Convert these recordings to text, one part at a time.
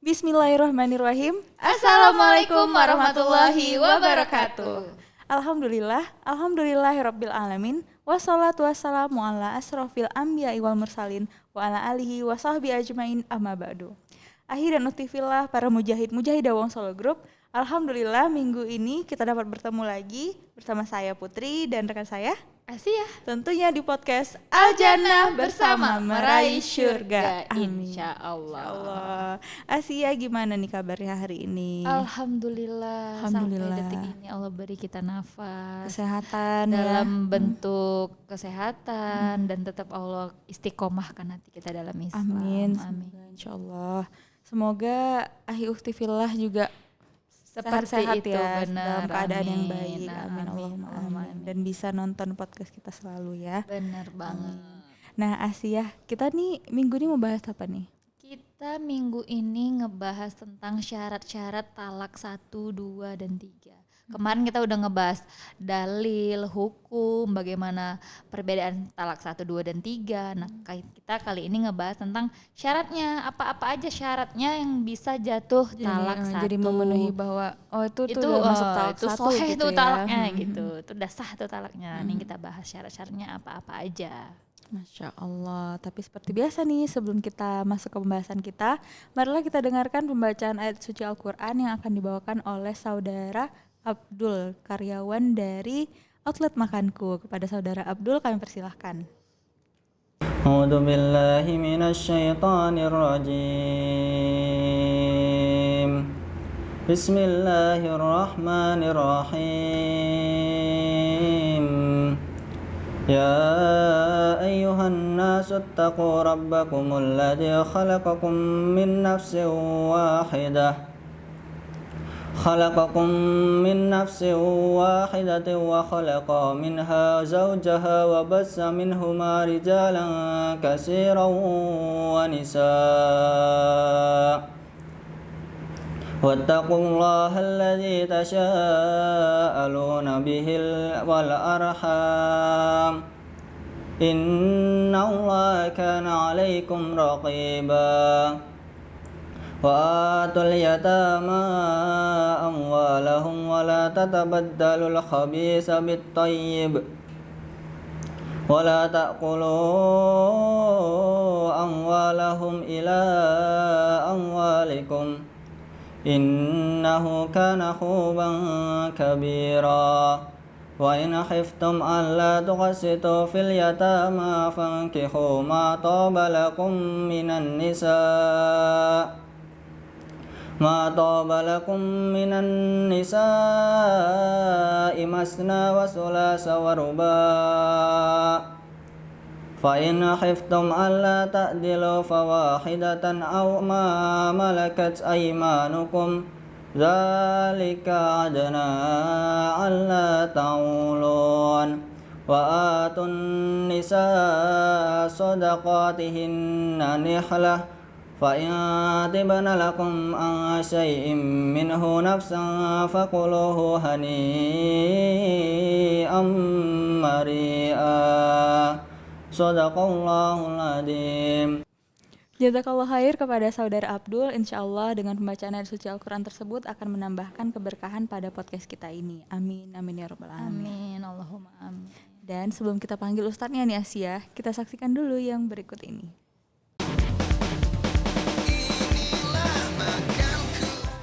Bismillahirrahmanirrahim. Assalamualaikum warahmatullahi wabarakatuh. Alhamdulillahirabbil alamin. Wassalatu wassalamu ala asrofil anbiya'i wal mursalin wa ala alihi wa sahbihi ajmain amma ba'du. Akhiran utifillah para mujahid-mujahidah Wong Solo Group. Alhamdulillah minggu ini kita dapat bertemu lagi bersama saya Putri dan rekan saya Asia. Tentunya di podcast Al-Jannah bersama meraih syurga. Amin. Insyaallah. Asia, gimana nih kabarnya hari ini? Alhamdulillah. Sampai detik ini Allah beri kita nafas, kesehatan dalam bentuk kesehatan dan tetap Allah istiqomahkan hati kita dalam Islam. Amin. Insyaallah. Semoga ahi ukti fillah juga seperti sehat itu, ya, benar, dalam keadaan amin, yang baik. Amin. Allahumma amin. Dan bisa nonton podcast kita selalu ya. Benar banget. Nah Asia, kita nih minggu ini mau bahas apa nih? Kita minggu ini ngebahas tentang syarat-syarat talak 1, 2, dan 3. Kemarin kita udah ngebahas dalil, hukum, bagaimana perbedaan talak 1, 2, dan 3. Nah kita kali ini ngebahas tentang syaratnya, apa-apa aja syaratnya yang bisa jatuh talak 1. Jadi memenuhi bahwa itu udah masuk talak 1 soheh gitu tuh ya. Talaknya gitu, itu udah sah tuh talaknya. Ini kita bahas syarat-syaratnya apa-apa aja. Masya Allah. Tapi seperti biasa nih, sebelum kita masuk ke pembahasan kita, marilah kita dengarkan pembacaan ayat suci Al-Quran yang akan dibawakan oleh saudara Abdul, karyawan dari outlet Makanku. Kepada saudara Abdul kami persilahkan. A'udzu billahi minasyaitonir rajim. Bismillahirrahmanirrahim. Ya ayyuhan nasu ittaqu rabbakumul ladzi khalaqakum min nafsin wahidah. خلقكم من نفس واحدة وخلق منها زوجها وبث منهما رجالا كثيرا ونساء واتقوا الله الذي تساءلون به والأرحام إن الله كان عليكم رقيبا وآتوا اليتامى أموالهم ولا تتبدلوا الخبيث بالطيب ولا تأكلوا أموالهم إلى أموالكم إنه كان حوبا كبيرا وإن خفتم ألا تقسطوا في اليتامى فانكحوا ما طاب لكم من النساء مثنى وثلاث ورباع فإن خفتم ألا تعدلوا فواحدة أو ما ملكت أيمانكم ذلك أدنى ألا تعولون وآتوا النساء صدقاتهن نحلة فإن طبن لكم عن شيء منه نفسا فكلوه هنيئا مريئا صدق الله العظيم. Jazakallah khair kepada saudara Abdul. Insyaallah dengan pembacaan ayat suci Al-Quran tersebut akan menambahkan keberkahan pada podcast kita ini. Amin, amin ya rabbal alamin. Amin, Allahumma amin. Dan sebelum kita panggil ustadznya nih Asia, kita saksikan dulu yang berikut ini.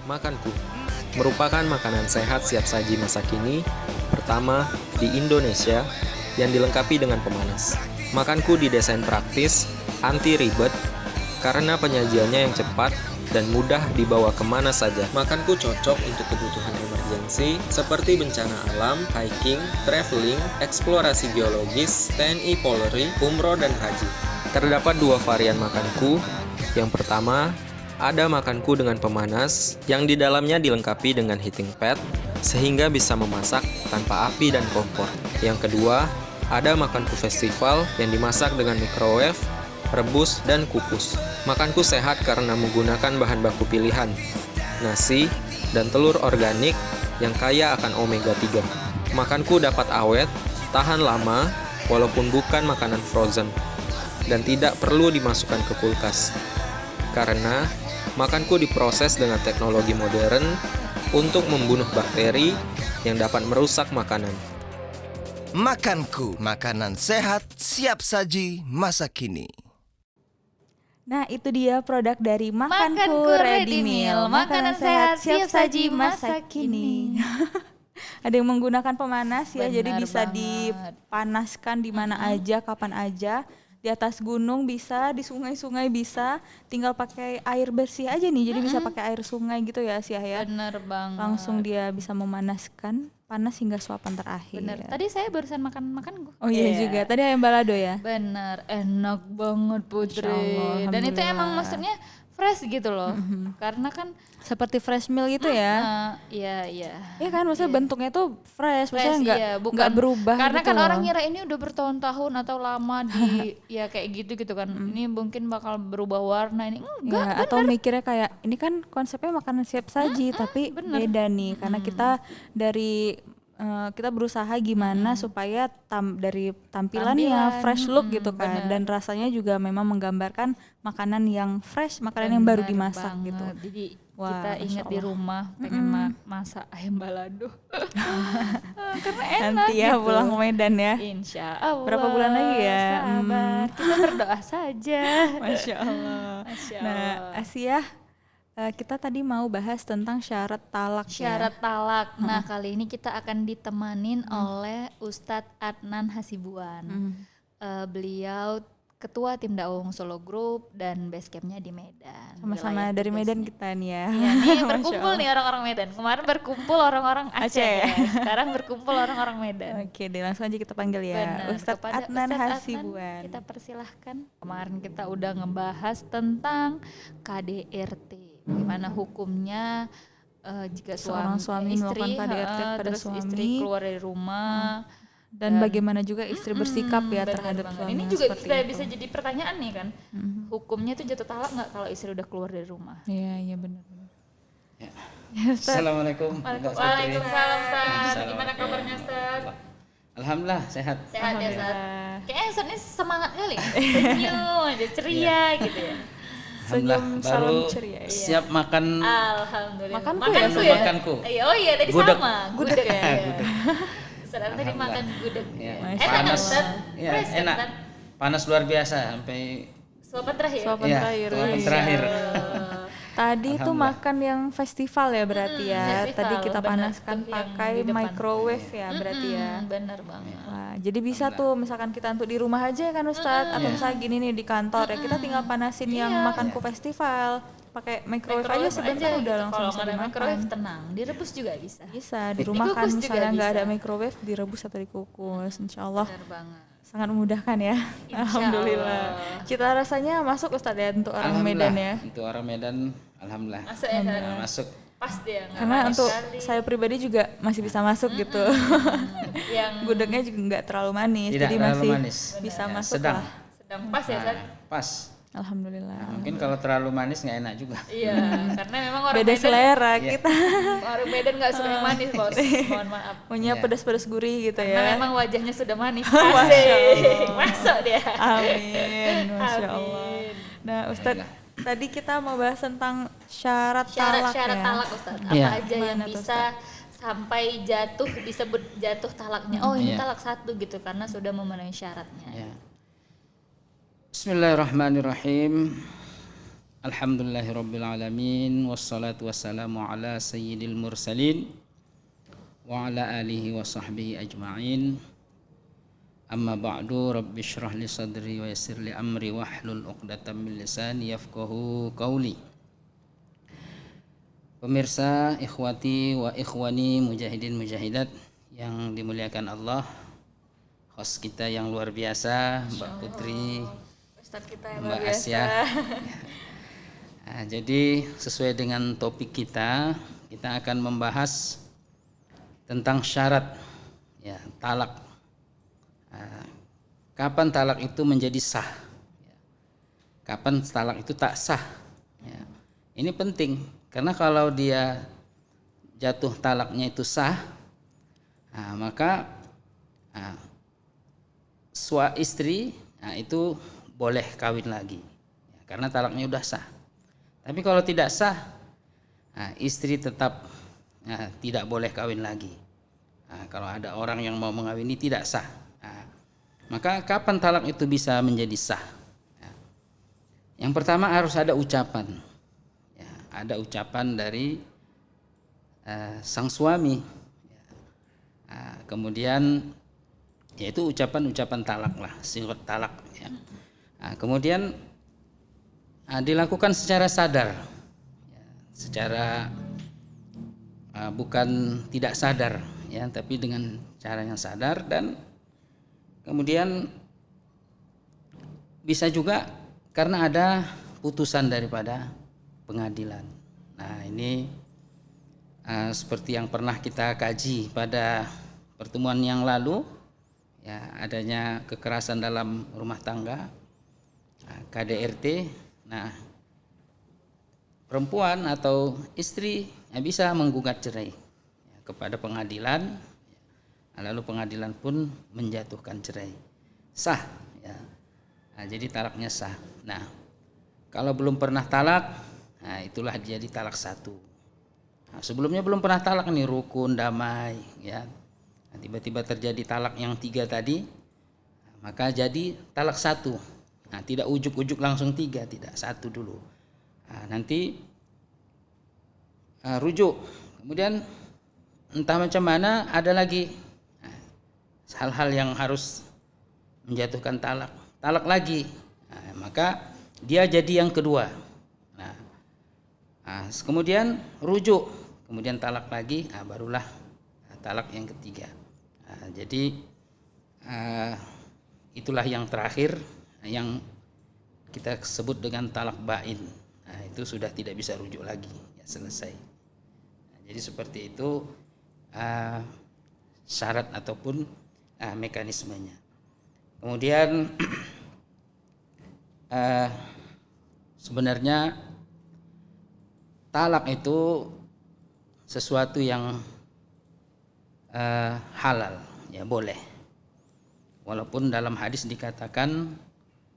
Makanku merupakan makanan sehat siap saji masa kini pertama di Indonesia yang dilengkapi dengan pemanas. Makanku didesain praktis, anti ribet, karena penyajiannya yang cepat dan mudah dibawa kemana saja. Makanku cocok untuk kebutuhan emergensi seperti bencana alam, hiking, traveling, eksplorasi geologis, TNI Polri, umroh dan haji. Terdapat 2 varian makanku. Yang pertama, ada makanku dengan pemanas yang di dalamnya dilengkapi dengan heating pad sehingga bisa memasak tanpa api dan kompor. Yang kedua, ada makanku festival yang dimasak dengan microwave, rebus, dan kukus. Makanku sehat karena menggunakan bahan baku pilihan, nasi, dan telur organik yang kaya akan omega 3. Makanku dapat awet, tahan lama, walaupun bukan makanan frozen, dan tidak perlu dimasukkan ke kulkas. Karena Makanku diproses dengan teknologi modern untuk membunuh bakteri yang dapat merusak makanan. Makanku, makanan sehat, siap saji, masa kini. Nah, itu dia produk dari Makanku Makanku Ready Ready Meal. Meal. Makanan sehat, siap saji, masa kini. Ada yang menggunakan pemanas ya, jadi Benar bisa banget. dipanaskan di mana aja, kapan aja. Di atas gunung bisa, di sungai-sungai bisa. Tinggal pakai air bersih aja nih, jadi bisa pakai air sungai gitu ya, Siah ya. Bener banget. Langsung dia bisa memanaskan, panas hingga suapan terakhir. Bener. Tadi saya barusan makan gue. Oh iya juga, tadi ayam balado ya. Bener, enak banget Putri. Masya Allah, Dan itu emang alhamdulillah. maksudnya fresh gitu loh. Karena kan Seperti fresh meal gitu ya. iya. Iya kan, maksudnya bentuknya tuh fresh, maksudnya Fresh, nggak iya, nggak berubah karena gitu kan loh. orang ngira ini udah bertahun-tahun atau lama di ya kayak gitu kan. Ini mungkin bakal berubah warna ini. Enggak, Ya, atau mikirnya kayak ini kan konsepnya makanan siap saji tapi beda nih karena kita dari kita berusaha gimana supaya dari tampilannya fresh look gitu kan dan rasanya juga memang menggambarkan makanan yang fresh, makanan yang baru bener dimasak banget. gitu. Jadi Wah, kita Masya ingat di Allah. rumah pengen masak ayam balado. Karena enak Nanti ya gitu. pulang ke Medan ya. Insya Allah. Berapa bulan lagi ya? Sabar, kita berdoa saja. Masya Allah. Masya Nah, Allah. Asia, kita tadi mau bahas tentang syarat talak ya. Syarat talak. Nah, kali ini kita akan ditemanin oleh Ustadz Adnan Hasibuan. Beliau ketua tim dakwah Solo Group dan base campnya di Medan. Sama-sama Wilayah dari Medan tugasnya. kita nih ya. Ya, nih Masya berkumpul Allah. nih orang-orang Medan. Kemarin berkumpul orang-orang Aceh. Aceh. Ya. Sekarang berkumpul orang-orang Medan. Oke deh, langsung aja kita panggil ya. Benar, Ustadz kepada Adnan Ustadz Hasibuan. kita persilahkan. Kemarin kita udah ngebahas tentang KDRT, gimana hukumnya jika Seorang suami istri melakukan KDRT kepada terus suami. istri keluar dari rumah. Dan bagaimana juga istri bersikap ya Benar terhadap banget. suami. Ini juga bisa jadi pertanyaan nih kan, hukumnya itu jatuh talak nggak kalau istri udah keluar dari rumah? Iya, iya benar. Assalamualaikum. Waalaikumsalam Ustaz. Gimana kabarnya Ustaz? Alhamdulillah sehat. Sehat ya Ustaz? Kayaknya Ustaz ini semangat kali, senyum aja, ceria gitu ya. Alhamdullah salam baru ceria, iya. siap makan. Alhamdulillah. Makanku ya, Ustaz? Makanku. Iya, oh iya tadi Gudeg. sama. Gudeg ya. Gudeg. Ustaz tadi makan gudeg. Ya, Enak kan panas. Ustaz? Ya, Fresh kan, enak. Ustaz? Panas luar biasa sampai Suapan terakhir. Suapan ya, terakhir. suapan Iya. terakhir. Tadi itu makan yang festival ya berarti ya. festival, Tadi kita benar. panaskan Tuh yang pakai di depan. microwave ya berarti ya. Bener banget. Wah, jadi bisa tuh misalkan kita untuk di rumah aja kan Ustadz atau misalnya gini nih di kantor ya kita tinggal panasin yang makanku festival pakai microwave aja sebentar udah gitu. langsung Kalau bisa nggak ada dimakan. microwave tenang, direbus juga bisa. Bisa di rumah kan Dikukus juga misalnya nggak ada bisa. microwave direbus atau dikukus, insya Allah Bener banget. sangat memudahkan ya. Insya Alhamdulillah. Allah. Cita rasanya masuk Ustadz ya untuk orang Medan ya. Untuk orang Medan, alhamdulillah. Masuk ya Ustaz? Nah, masuk. Pas dia nggak Karena manis untuk sekali. saya pribadi juga masih bisa masuk gitu. yang Gudegnya juga nggak terlalu manis, Tidak jadi terlalu masih manis. bisa Ya, masuk sedang. lah. sedang pas ya Ustaz? Pas. Alhamdulillah. Mungkin kalau terlalu manis nggak enak juga. Iya, karena memang orang Beda Medan, selera kita. orang Medan nggak suka yang manis bos. Mohon maaf. Maunya Iya. pedas-pedas gurih gitu Karena ya. memang wajahnya sudah manis. Asik. Masuk dia. Amin, masya Allah. Amin. Nah, Ustadz, tadi kita mau bahas tentang syarat talak Syarat-syarat ya. talak Ustaz. Apa Iya. aja yang Gimana tuh, bisa sampai jatuh disebut jatuh talaknya. Oh, ini Iya. talak satu gitu karena sudah memenuhi syaratnya. Ya. Bismillahirrahmanirrahim. Alhamdulillahirabbil alamin wassalatu wassalamu ala sayyidil mursalin wa ala alihi wa sahbihi ajma'in. Amma ba'du, rabbi shrah li sadri wa yassir li amri wahlul 'uqdatam min lisani yafqahu qawli. Pemirsa, ikhwati wa ikhwani, mujahidin mujahidat yang dimuliakan Allah, host kita yang luar biasa, Mbak Putri, Ustadz kita yang Mbak luar biasa. Asia. Nah, jadi sesuai dengan topik kita akan membahas tentang syarat ya, talak. Nah, kapan talak itu menjadi sah? Kapan talak itu tak sah? Ya. Ini penting karena kalau dia jatuh talaknya itu sah, nah, maka istri itu boleh kawin lagi ya, karena talaknya udah sah. Tapi kalau tidak sah, istri tetap tidak boleh kawin lagi. Kalau ada orang yang mau mengawini tidak sah. Maka kapan talak itu bisa menjadi sah? Yang pertama harus ada ucapan. Ada ucapan dari sang suami. Kemudian yaitu ucapan-ucapan talak lah, sirat talak. Kemudian dilakukan secara sadar, secara bukan tidak sadar, tapi dengan cara yang sadar. Dan kemudian bisa juga karena ada putusan daripada pengadilan. Nah ini seperti yang pernah kita kaji pada pertemuan yang lalu, adanya kekerasan dalam rumah tangga, KDRT. Nah, perempuan atau istri bisa menggugat cerai kepada pengadilan, lalu pengadilan pun menjatuhkan cerai, sah. Jadi talaknya sah. Nah, kalau belum pernah talak, itulah jadi talak 1. Sebelumnya belum pernah talak nih, rukun, damai, tiba-tiba terjadi talak yang 3 tadi, maka jadi talak 1. Tidak ujuk-ujuk langsung 3, tidak, 1 dulu. Nanti rujuk, kemudian entah macam mana ada lagi hal-hal yang harus menjatuhkan talak lagi. Maka dia jadi yang kedua. Kemudian rujuk, kemudian talak lagi, barulah talak yang ketiga. Jadi itulah yang terakhir, yang kita sebut dengan talak bain. Itu sudah tidak bisa rujuk lagi, selesai. Jadi seperti itu syarat ataupun mekanismenya. Kemudian sebenarnya talak itu sesuatu yang halal, boleh. Walaupun dalam hadis dikatakan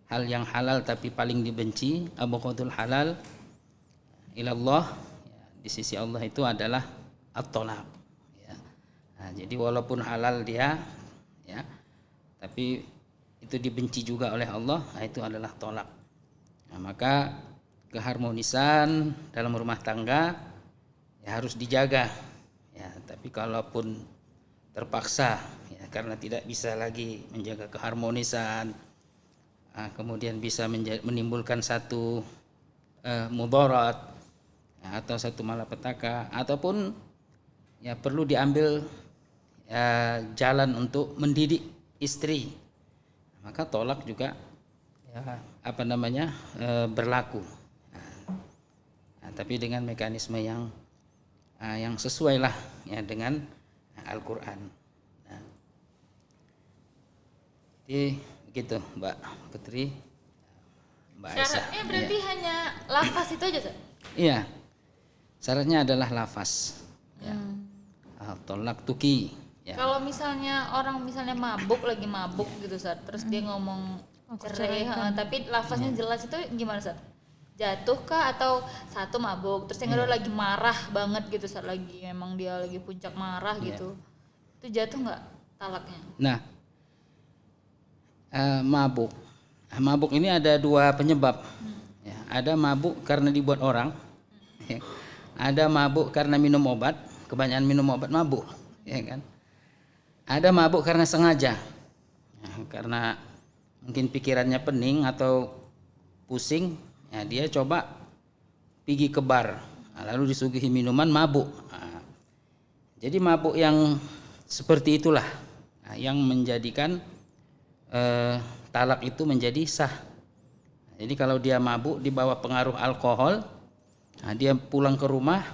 hal yang halal tapi paling dibenci, abghadul halal ilallah, di sisi Allah itu adalah at-talaq. Jadi walaupun halal dia, tapi itu dibenci juga oleh Allah, itu adalah tolak. Maka keharmonisan dalam rumah tangga harus dijaga. Tapi kalaupun terpaksa, karena tidak bisa lagi menjaga keharmonisan, kemudian bisa menimbulkan satu mudarat atau satu malapetaka, ataupun perlu diambil jalan untuk mendidik istri, maka tolak juga berlaku. Tapi dengan mekanisme yang sesuai lah dengan Al-Quran. Jadi begitu Mbak Putri, Mbak Aisyah. Syaratnya berarti hanya lafaz itu aja, Ustaz? Iya, syaratnya adalah lafaz. Tolak tuki. Kalau misalnya orang lagi mabuk gitu, Ustaz, terus dia ngomong cerai, tapi lafaznya jelas, itu gimana, Ustaz? Jatuh kah, atau satu mabuk terus yang kedua lagi marah banget gitu, Ustaz, lagi emang dia lagi puncak marah gitu, itu jatuh nggak talaknya? Nah, mabuk ini ada 2 penyebab. Ada mabuk karena dibuat orang, ada mabuk karena minum obat, kebanyakan minum obat mabuk, kan? Ada mabuk karena sengaja, karena mungkin pikirannya pening atau pusing, dia coba pergi ke bar, lalu disuguhi minuman, mabuk. Jadi mabuk yang seperti itulah yang menjadikan talak itu menjadi sah. Jadi kalau dia mabuk di bawah pengaruh alkohol, dia pulang ke rumah,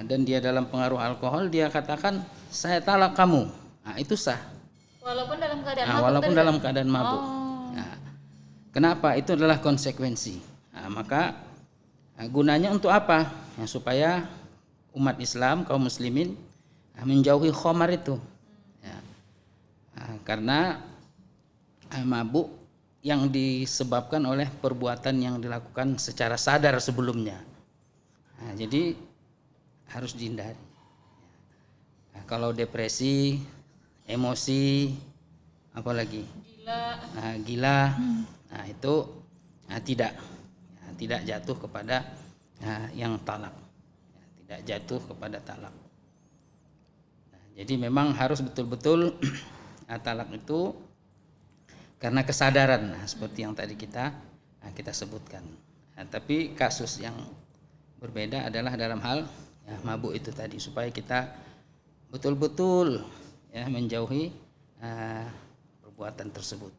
dan dia dalam pengaruh alkohol, dia katakan saya talak kamu, itu sah. Walaupun dalam keadaan mabuk. Walaupun dalam keadaan mabuk. Kenapa? Itu adalah konsekuensi. Maka gunanya untuk apa? Supaya umat Islam, kaum muslimin menjauhi khamar itu. Karena mabuk yang disebabkan oleh perbuatan yang dilakukan secara sadar sebelumnya. Nah, jadi harus dihindari. Nah, kalau depresi, emosi, apalagi gila, nah itu tidak jatuh kepada yang talak, tidak jatuh kepada talak. Nah, jadi memang harus betul-betul talak itu karena kesadaran, seperti yang tadi kita sebutkan. Nah, tapi kasus yang berbeda adalah dalam hal mabuk itu tadi, supaya kita betul-betul menjauhi perbuatan tersebut.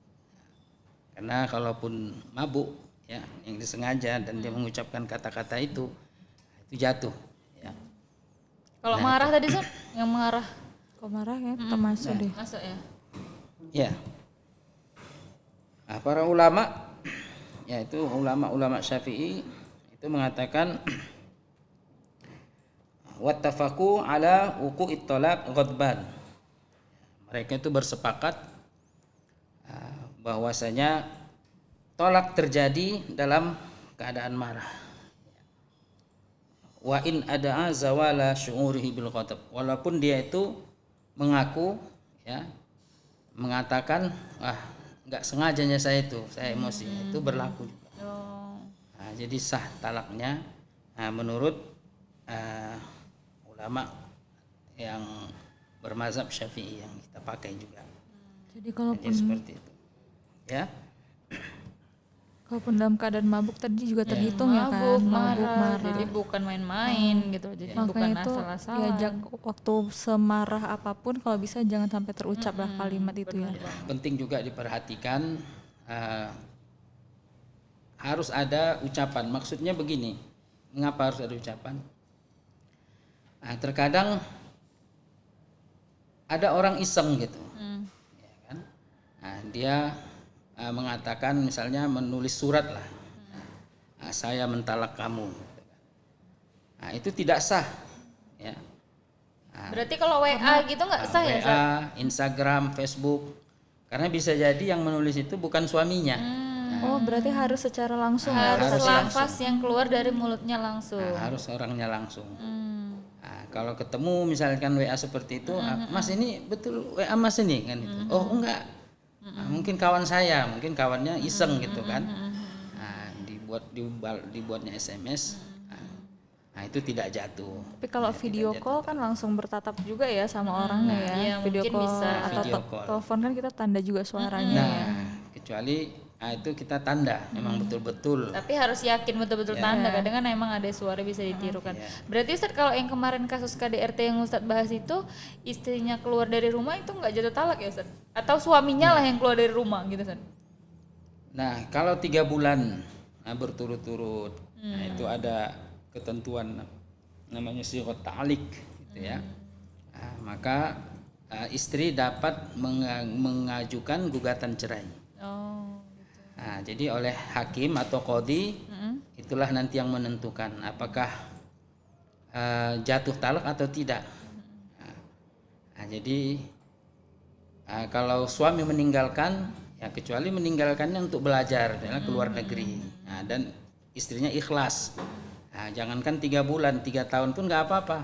Karena kalaupun mabuk yang disengaja dan dia mengucapkan kata-kata itu jatuh. Kalau marah tadi San, yang marah Kok marah ya termasuk deh. masuk ya. Ya. Nah, para ulama, yaitu ulama Syafi'i itu mengatakan wattafaqu ala wuqu'it talaq ghadban. Mereka itu bersepakat bahwasanya tolak terjadi dalam keadaan marah. Wa in ada'a zawala syu'urihi bil ghadab. Walaupun dia itu mengaku mengatakan enggak sengajanya saya emosi, itu berlaku juga. Nah, jadi sah talaknya menurut ulama yang bermazhab Syafi'i yang kita pakai juga. Jadi kalaupun Seperti itu. Ya. kalaupun dalam keadaan mabuk tadi juga terhitung ya kan, mabuk marah. Jadi bukan main-main gitu. Jadi bukan Makanya itu asal-asalan. diajak waktu semarah apapun kalau bisa jangan sampai terucap lah kalimat itu ya. Penting juga diperhatikan harus ada ucapan. Maksudnya begini, mengapa harus ada ucapan? Terkadang ada orang iseng gitu, ya kan? Dia mengatakan misalnya menulis surat lah, saya mentalak kamu. Gitu kan. Itu tidak sah, ya. Berarti kalau WA gitu nggak sah ya? WA, Instagram, Facebook, karena bisa jadi yang menulis itu bukan suaminya. Oh berarti harus secara langsung ya. Harus harus lafaz yang keluar dari mulutnya langsung. Harus orangnya langsung. Kalau ketemu misalkan WA seperti itu, Mas ini betul WA Mas ini kan itu. Oh enggak, mungkin kawan saya, mungkin kawannya iseng gitu kan. Dibuatnya SMS. Nah itu tidak jatuh. Tapi kalau video call kan langsung bertatap juga ya sama orangnya ya. Iya, Video mungkin call bisa. atau Video call. telepon kan kita tanda juga suaranya ya. Kecuali itu kita tanda memang betul-betul. Tapi harus yakin betul-betul tanda. Kadang kan emang ada suara bisa ditirukan. Berarti Ustadz kalau yang kemarin kasus KDRT yang Ustadz bahas itu istrinya keluar dari rumah itu nggak jatuh talak ya Ustadz? Atau suaminya lah yang keluar dari rumah gitu Ustadz? Nah kalau 3 bulan berturut-turut, nah itu ada ketentuan namanya sighat ta'liq gitu ya. Maka istri dapat mengajukan gugatan cerai. Nah, jadi oleh hakim atau qadhi itulah nanti yang menentukan apakah jatuh talak atau tidak. Nah, jadi kalau suami meninggalkan, ya kecuali meninggalkannya untuk belajar ke luar negeri, dan istrinya ikhlas. Nah, jangankan 3 bulan, 3 tahun pun nggak apa-apa,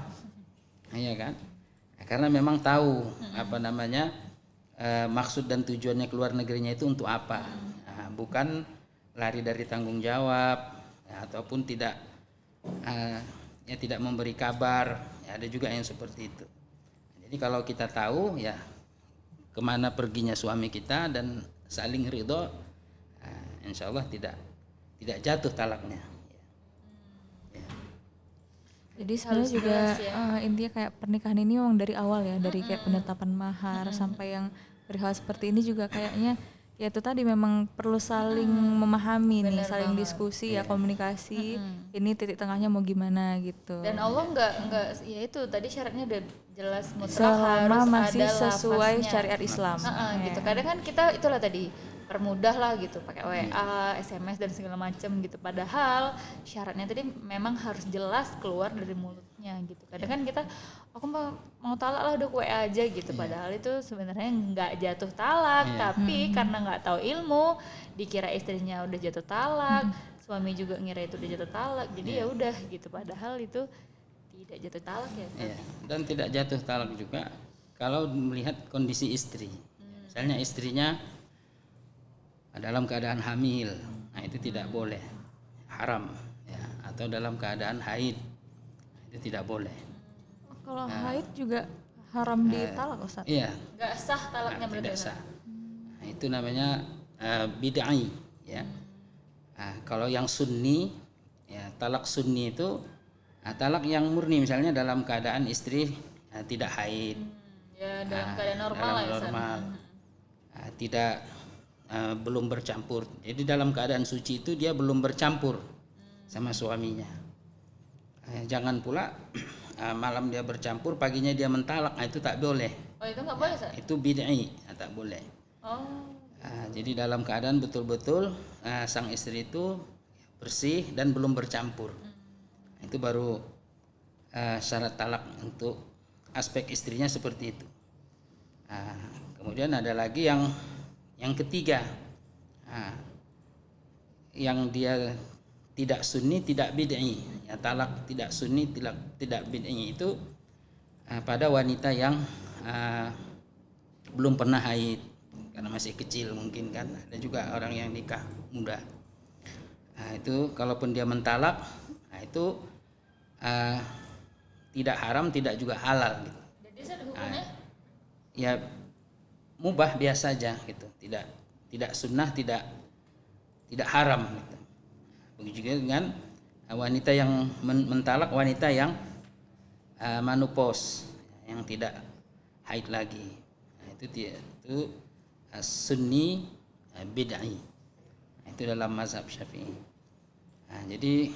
iya kan? Nah, karena memang tahu maksud dan tujuannya keluar negerinya itu untuk apa. Bukan lari dari tanggung jawab, ataupun tidak memberi kabar. Ada juga yang seperti itu. Jadi kalau kita tahu ya kemana perginya suami kita dan saling ridho, insya Allah tidak jatuh talaknya. Jadi sebenarnya juga intinya kayak pernikahan ini memang dari awal ya, dari kayak penetapan mahar sampai yang perihal seperti ini juga kayaknya ya itu tadi memang perlu saling memahami nih, saling diskusi ya, komunikasi. Ini titik tengahnya mau gimana gitu. Dan Allah nggak ya itu tadi syaratnya udah jelas mutlak Selama harus masih ada sesuai lafaznya. syariat Islam. Gitu. Kadang kan kita itulah tadi permudah lah gitu pakai WA, SMS dan segala macam gitu. Padahal syaratnya tadi memang harus jelas keluar dari mulutnya gitu. Kadang kan kita aku mau talak lah udah WA aja gitu. Padahal itu sebenarnya nggak jatuh talak, tapi karena nggak tahu ilmu dikira istrinya udah jatuh talak, suami juga ngira itu udah jatuh talak. Jadi ya udah gitu. Padahal itu tidak jatuh talak ya. Iya. Dan tidak jatuh talak juga kalau melihat kondisi istri. Misalnya istrinya dalam keadaan hamil, nah itu tidak boleh, haram ya. Atau dalam keadaan haid, itu tidak boleh. Kalau haid juga haram ditalak Ustaz. Iya, Nggak sah talaknya nah, berarti. tidak sah. Nah, itu namanya bid'ah ya. Nah, kalau yang sunni ya, talak sunni itu talak yang murni, misalnya dalam keadaan istri tidak haid, Ya dalam keadaan normal dalam lah ya. San. normal. Tidak belum bercampur. Jadi dalam keadaan suci itu dia belum bercampur sama suaminya. Jangan pula malam dia bercampur, paginya dia mentalak. Nah, itu tak boleh. Oh itu nggak boleh San? Itu bid'ah, tak boleh. Oh. Jadi dalam keadaan betul-betul sang istri itu bersih dan belum bercampur. Itu baru syarat talak untuk aspek istrinya seperti itu. Kemudian ada lagi yang ketiga, yang dia tidak sunni tidak bid'i, ya, talak tidak sunni tidak bid'i itu pada wanita yang belum pernah haid karena masih kecil mungkin kan, ada juga orang yang nikah muda. Itu kalaupun dia mentalak, itu tidak haram tidak juga halal gitu. Jadi San hukumnya? Ya mubah biasa aja gitu, tidak sunnah, tidak haram gitu. Begitu juga dengan wanita yang mentalak, wanita yang menopause, yang tidak haid lagi. Nah, itu sunni bid'ah. Itu dalam mazhab Syafi'i. Nah, jadi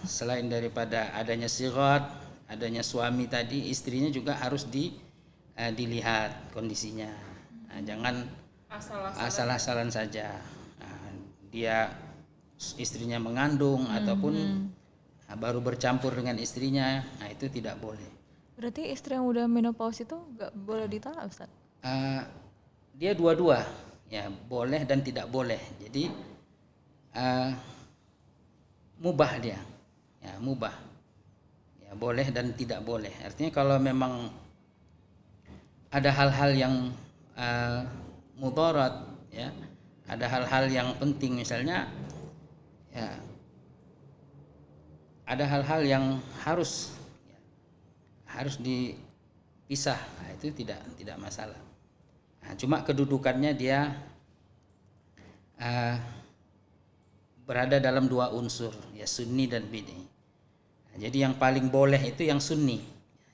selain daripada adanya sighat, adanya suami tadi, istrinya juga harus dilihat kondisinya. Nah, jangan asal-asalan saja. Nah, dia istrinya mengandung ataupun baru bercampur dengan istrinya, nah itu tidak boleh. Berarti istri yang udah menopause itu nggak boleh ditalak Ustaz? Dia dua-dua, ya boleh dan tidak boleh. Jadi mubah dia, ya mubah, ya boleh dan tidak boleh. Artinya kalau memang ada hal-hal yang mudarat, ya, ada hal-hal yang penting, misalnya, ya, ada hal-hal yang harus dipisah, nah, itu tidak masalah. Nah, cuma kedudukannya dia berada dalam dua unsur, ya sunni dan bid'i. Nah, jadi yang paling boleh itu yang sunni,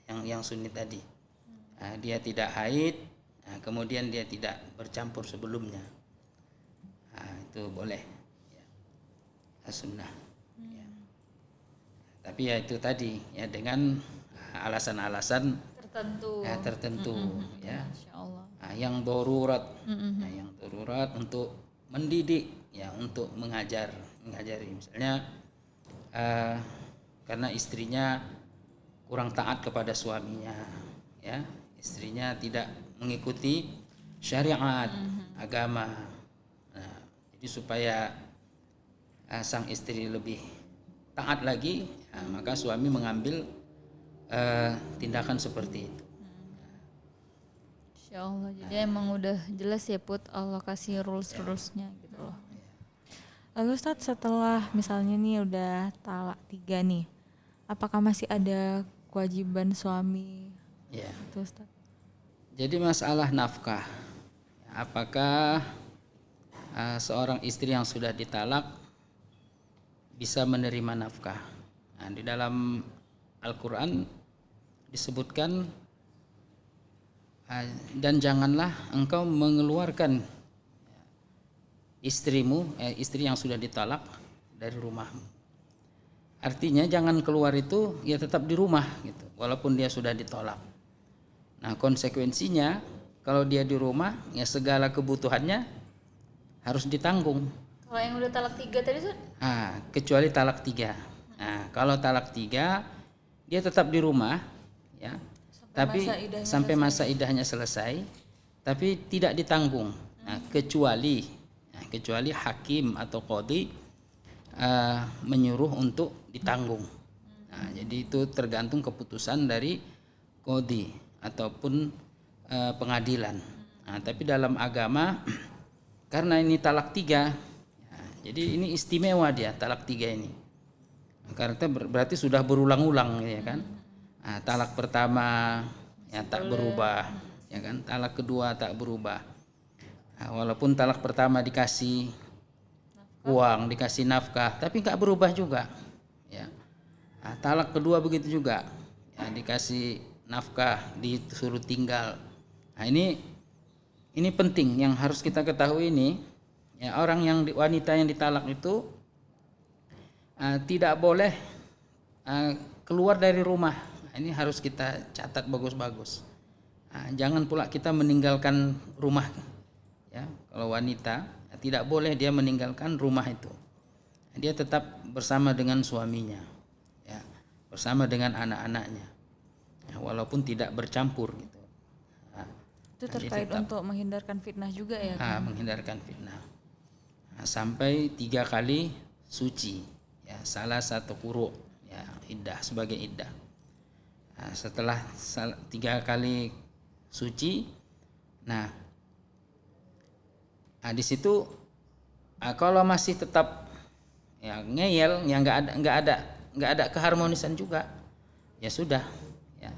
yang sunni tadi. Dia tidak haid, kemudian dia tidak bercampur sebelumnya, itu boleh, ya, sunnah. Ya. Tapi ya itu tadi, ya dengan alasan-alasan tertentu, ya. Insyaallah. Yang darurat, yang darurat untuk mendidik, ya, untuk mengajari, misalnya karena istrinya kurang taat kepada suaminya, ya. Istrinya tidak mengikuti syariat agama. Nah, jadi supaya sang istri lebih taat lagi, maka suami mengambil tindakan seperti itu. Insyaallah. Jadi emang udah jelas ya Put, Allah kasih rules-rulesnya gitu loh. Lalu Ustaz, setelah misalnya nih udah talak 3 nih, apakah masih ada kewajiban suami? Ya. Itu Ustaz. Jadi masalah nafkah, apakah seorang istri yang sudah ditalak bisa menerima nafkah? Nah, di dalam Al-Quran disebutkan, dan janganlah engkau mengeluarkan istrimu, istri yang sudah ditalak dari rumahmu. Artinya jangan keluar itu, ya tetap di rumah gitu, walaupun dia sudah ditolak. Nah, konsekuensinya kalau dia di rumah, ya segala kebutuhannya harus ditanggung. Kalau yang udah talak 3 tadi Ustaz? Kecuali talak 3. Nah, kalau talak 3 dia tetap di rumah, ya. Tapi sampai masa idahnya selesai, tapi tidak ditanggung. Nah, kecuali hakim atau qadhi menyuruh untuk ditanggung. Nah, jadi itu tergantung keputusan dari qadhi ataupun pengadilan. Nah, tapi dalam agama karena ini talak 3, jadi ini istimewa dia talak 3 ini. Karena berarti sudah berulang-ulang, ya kan. Nah, talak pertama ya tak berubah, ya kan. Talak kedua tak berubah. Nah, walaupun talak pertama dikasih uang, dikasih nafkah, tapi nggak berubah juga, ya. Nah, talak kedua begitu juga, ya, dikasih nafkah, disuruh tinggal. Nah, ini penting yang harus kita ketahui ini, ya, wanita yang ditalak itu tidak boleh keluar dari rumah. Ini harus kita catat bagus-bagus. Jangan pula kita meninggalkan rumah. Ya, kalau wanita tidak boleh dia meninggalkan rumah itu. Dia tetap bersama dengan suaminya, ya, bersama dengan anak-anaknya, ya, walaupun tidak bercampur gitu. Itu terkait untuk menghindarkan fitnah juga ya? Menghindarkan fitnah. Sampai 3 kali suci, ya, salah satu quru, ya, iddah sebagai iddah. Setelah 3 kali suci, nah di situ kalau masih tetap ya ngeyel, ya nggak ada keharmonisan juga, ya sudah, ya,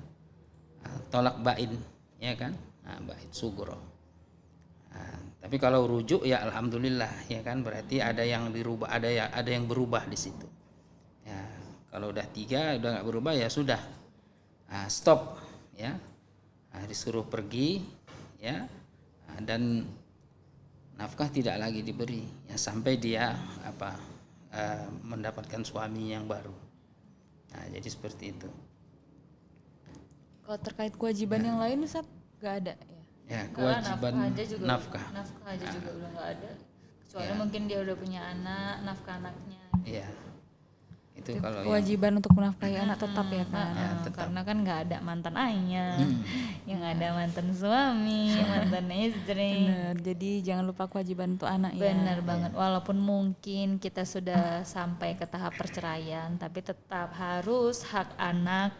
tolak bain, ya kan, bain sugro. Tapi kalau rujuk ya alhamdulillah, ya kan, berarti ada yang dirubah, ada yang berubah di situ. Ya, kalau udah 3 udah nggak berubah ya sudah, stop, ya, disuruh pergi, ya, dan nafkah tidak lagi diberi, ya, sampai dia mendapatkan suami yang baru. Nah, jadi seperti itu. Kalau terkait kewajiban yang lain Ustaz nggak ada ya? Ya, kewajiban nafkah aja juga udah nggak ada, kecuali mungkin dia udah punya anak, nafkah anaknya. Iya, itu kalau kewajiban untuk menafkahi anak tetap ya kan? Karena kan nggak ada mantan ayah, yang ada mantan suami, mantan istri. Bener, jadi jangan lupa kewajiban untuk anak ya. Benar banget, walaupun mungkin kita sudah sampai ke tahap perceraian, tapi tetap harus hak anak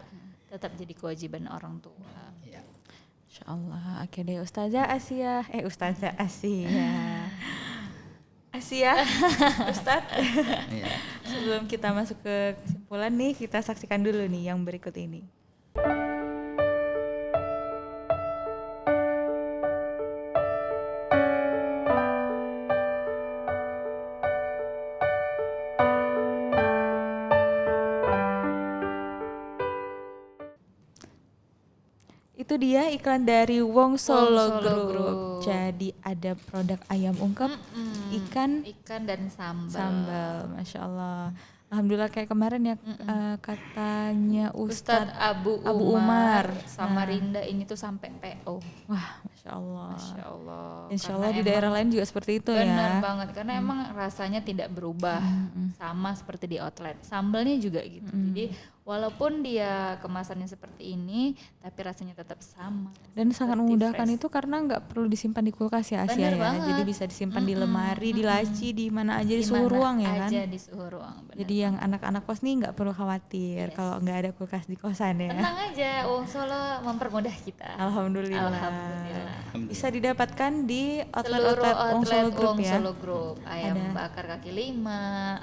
tetap jadi kewajiban orang tua. Insyaallah. Oke deh Ustazah Asia. Asia, Ustadz. Sebelum kita masuk ke kesimpulan nih, kita saksikan dulu nih yang berikut ini. Itu dia iklan dari Wong Solo Group. Jadi ada produk ayam ungkep, ikan dan sambal. Masya Allah. Alhamdulillah kayak kemarin ya, katanya Ustadz Abu Umar sama Rinda ini tuh sampai PO. Wah, Masya Allah. Insya Karena Allah di daerah lain juga seperti itu ya. Benar banget, karena emang rasanya tidak berubah, sama seperti di outlet. Sambalnya juga gitu. Jadi walaupun dia kemasannya seperti ini, tapi rasanya tetap sama. Dan sangat memudahkan itu karena nggak perlu disimpan di kulkas ya Asia ya. Jadi bisa disimpan di lemari, di laci, di mana aja, di suhu ruang ya kan. Di suhu ruang. Benar. Jadi yang anak-anak kos nih nggak perlu khawatir kalau nggak ada kulkas di kosan ya. Tenang aja, Wong Solo mempermudah kita. Alhamdulillah. Bisa didapatkan di seluruh outlet Wong Solo Group. Ayam bakar kaki 5,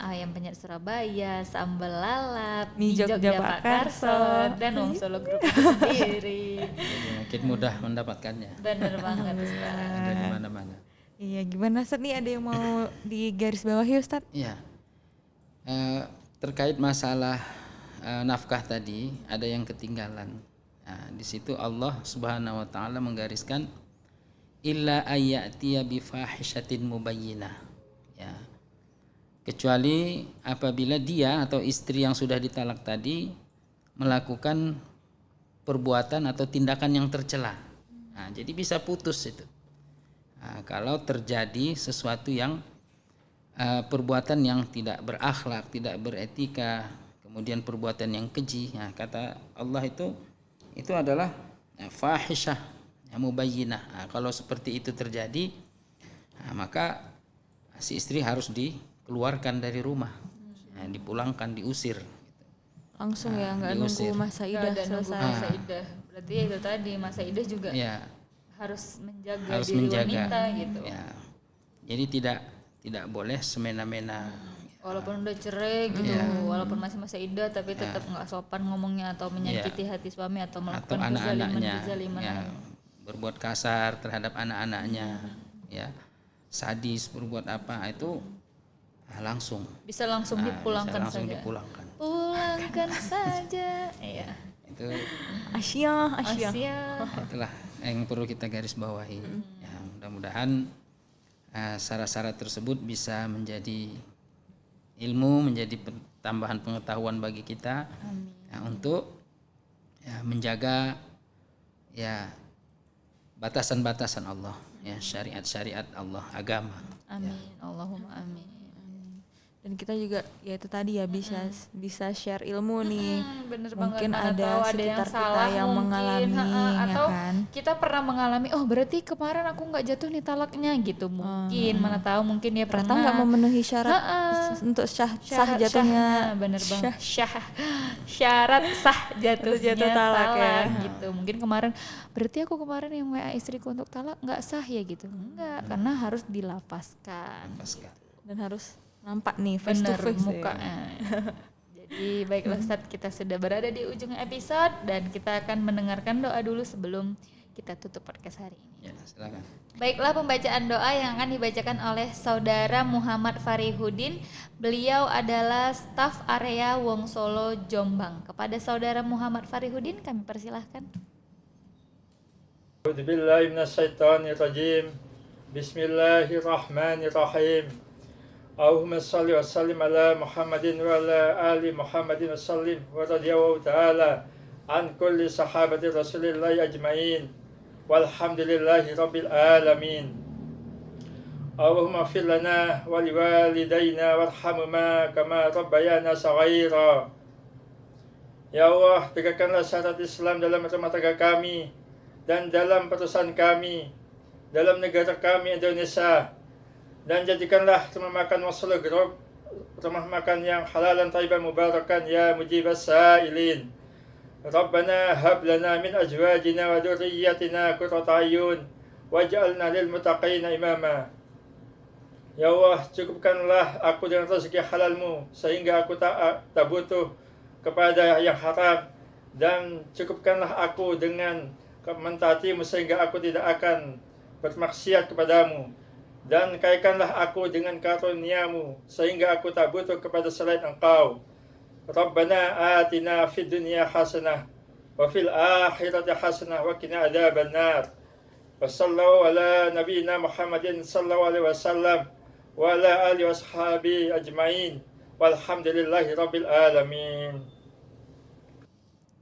ayam penyet Surabaya, sambal lalap, mie Jogja Pak Karso, dan Wong Solo Group itu sendiri. Jadi makin mudah mendapatkannya. Bener banget Ustaz. Ada di mana-mana. Iya, gimana Ustaz nih, ada yang mau di garis bawahi Ustaz? Iya. Terkait masalah nafkah tadi ada yang ketinggalan. Nah, di situ Allah Subhanahu wa taala menggariskan illa ayyatiya bi fahishatin mubayyinah. Ya. Kecuali apabila dia atau istri yang sudah ditalak tadi melakukan perbuatan atau tindakan yang tercela. Nah, jadi bisa putus itu. Kalau terjadi sesuatu yang perbuatan yang tidak berakhlak, tidak beretika, kemudian perbuatan yang keji, kata Allah itu adalah fahisyah, mubayyinah. Kalau seperti itu terjadi, maka si istri harus dikeluarkan dari rumah, dipulangkan, diusir. Langsung ya, nggak diusir. nunggu masa idah Nggak ada nunggu selesai. masa idah. Berarti itu tadi masa idah juga Ya, harus menjaga harus diri menjaga. wanita gitu. Ya. Jadi tidak boleh semena-mena. Walaupun udah cerai gitu, walaupun masih masa idah tapi tetap nggak sopan ngomongnya atau menyakiti hati suami atau Atau melakukan anak-anaknya, kezaliman. berbuat kasar terhadap anak-anaknya, ya, sadis, berbuat apa itu langsung Bisa langsung dipulangkan bisa langsung saja. dipulangkan. Pulangkan saja. Iya. Itu Asia. Asia. itulah yang perlu kita garis bawahi. Ya, mudah-mudahan syarat-syarat tersebut bisa menjadi ilmu, menjadi tambahan pengetahuan bagi kita untuk menjaga ya batasan-batasan Allah, ya syariat-syariat Allah, agama. Amin. Allahumma amin. Dan kita juga ya itu tadi ya bisa share ilmu nih. Bener Mungkin banget, mana ada tahu ada sekitar yang kita salah yang mungkin, mengalami, ya atau kan? kita pernah mengalami, oh berarti kemarin aku nggak jatuh nih talaknya gitu, mungkin mana tahu mungkin dia Ternyata pernah nggak memenuhi syarat untuk sah jatuhnya. bener banget syarat sah jatuhnya Jatuh talak ya. gitu. Mungkin kemarin berarti aku kemarin yang WA istriku untuk talak nggak sah ya gitu, enggak, karena harus dilapaskan. Dan harus nampak nih face to Bener, face muka. Jadi baiklah Ustaz, kita sudah berada di ujung episode dan kita akan mendengarkan doa dulu sebelum kita tutup podcast hari ini. Ya, silakan. Baiklah, pembacaan doa yang akan dibacakan oleh Saudara Muhammad Farihudin. Beliau adalah staf area Wong Solo, Jombang. Kepada Saudara Muhammad Farihudin kami persilahkan. A'udzubillahi minasyaitonirrajim. Bismillahirrahmanirrahim. Allahumma salli wa sallim ala Muhammadin wa ala ali Muhammadin wa sallim wa radiyallahu ta'ala an kulli sahabati Rasulillahi ajma'in walhamdulillahi rabbil alamin. Allahumma fir lana wa liwalidayna warhamhuma kama rabbayana saghira. Ya Allah, tegakkanlah syariat Islam dalam rumah tangga kami dan dalam perusahaan kami, dalam negara kami Indonesia, dan jadikanlah rumah makan Wassalah Group rumah makan yang halalan thayyiban mubarakan ya mujibas sa'ilin. Rabbana hab lana min azwajina wa dhurriyyatina qurrata a'yun waj'alna lil muttaqina imama. Ya Allah, cukupkanlah aku dengan rezeki halalmu sehingga aku tak butuh kepada yang haram, dan cukupkanlah aku dengan mentaatimu sehingga aku tidak akan bermaksiat kepadamu, dan kaitkanlah aku dengan karuniamu sehingga aku tak butuh kepada selain engkau. Rabbana atina fid dunya hasanah wa fil akhirati hasanah wa qina adzabannar. Wa sallallahu ala nabiyyina Muhammadin sallallahu alaihi wasallam wa ala alihi washabihi ajmain walhamdulillahi rabbil alamin.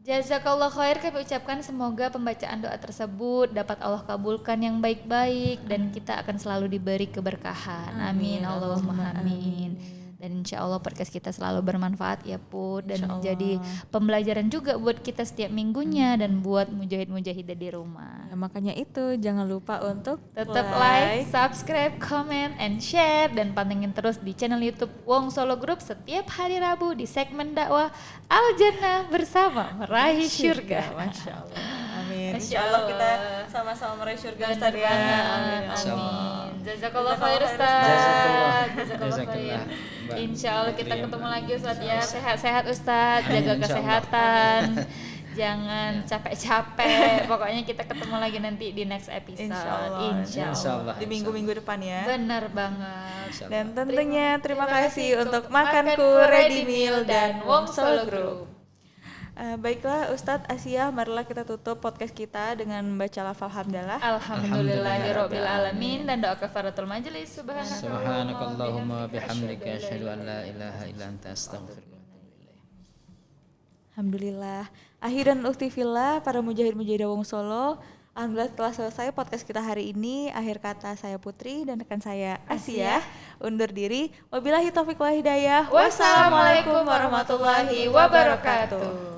Jazakallah khair, kami ucapkan semoga pembacaan doa tersebut dapat Allah kabulkan yang baik-baik dan kita akan selalu diberi keberkahan. Amin. Allahumma amin. Dan insya Allah podcast kita selalu bermanfaat ya Put, dan menjadi pembelajaran juga buat kita setiap minggunya dan buat mujahid-mujahidah di rumah. Ya, makanya itu jangan lupa untuk Tetap like, subscribe, comment, and share, dan pantengin terus di channel YouTube Wong Solo Group setiap hari Rabu di segmen dakwah Al Jannah bersama meraih surga. Masya Allah. Amin. Masya Insya Allah kita Allah. sama-sama meraih surga Benar Ustaz ya. banget. Insyaallah. Amin. Jazakallah khair Jazakallah Ustaz. Jazakallah. Jazakallah khair. Jazakallah, Mbak Insya Allah kita Putri. ketemu lagi Ustaz ya. Sehat-sehat Ustaz, jaga Amin, insya Allah. kesehatan. Jangan capek-capek. Pokoknya kita ketemu lagi nanti di next episode. Insya Allah. Insya Insya Allah. Allah. Di minggu-minggu depan ya. Benar banget. Insya Allah. Dan tentunya terima kasih untuk Makanku Makanku Ready Ready Meal Meal dan dan Wong Wong Solo Solo Group. Group. Baiklah Ustadz Asia, marilah kita tutup podcast kita dengan membaca lafal hamdalah. Alhamdulillahirabbil alamin, dan doa kafaratul majelis. Subhanakallahumma bihamdika asyhadu an la ilaha illa anta astaghfiruka wa atubu ilaik. Alhamdulillah. Akhir dan ukti fillah, para mujahid-mujahidah Wong Solo, Alhamdulillah telah selesai podcast kita hari ini. Akhir kata saya Putri dan rekan saya Asia undur diri. Wabillahi taufiq wal hidayah. Wassalamualaikum warahmatullahi wabarakatuh.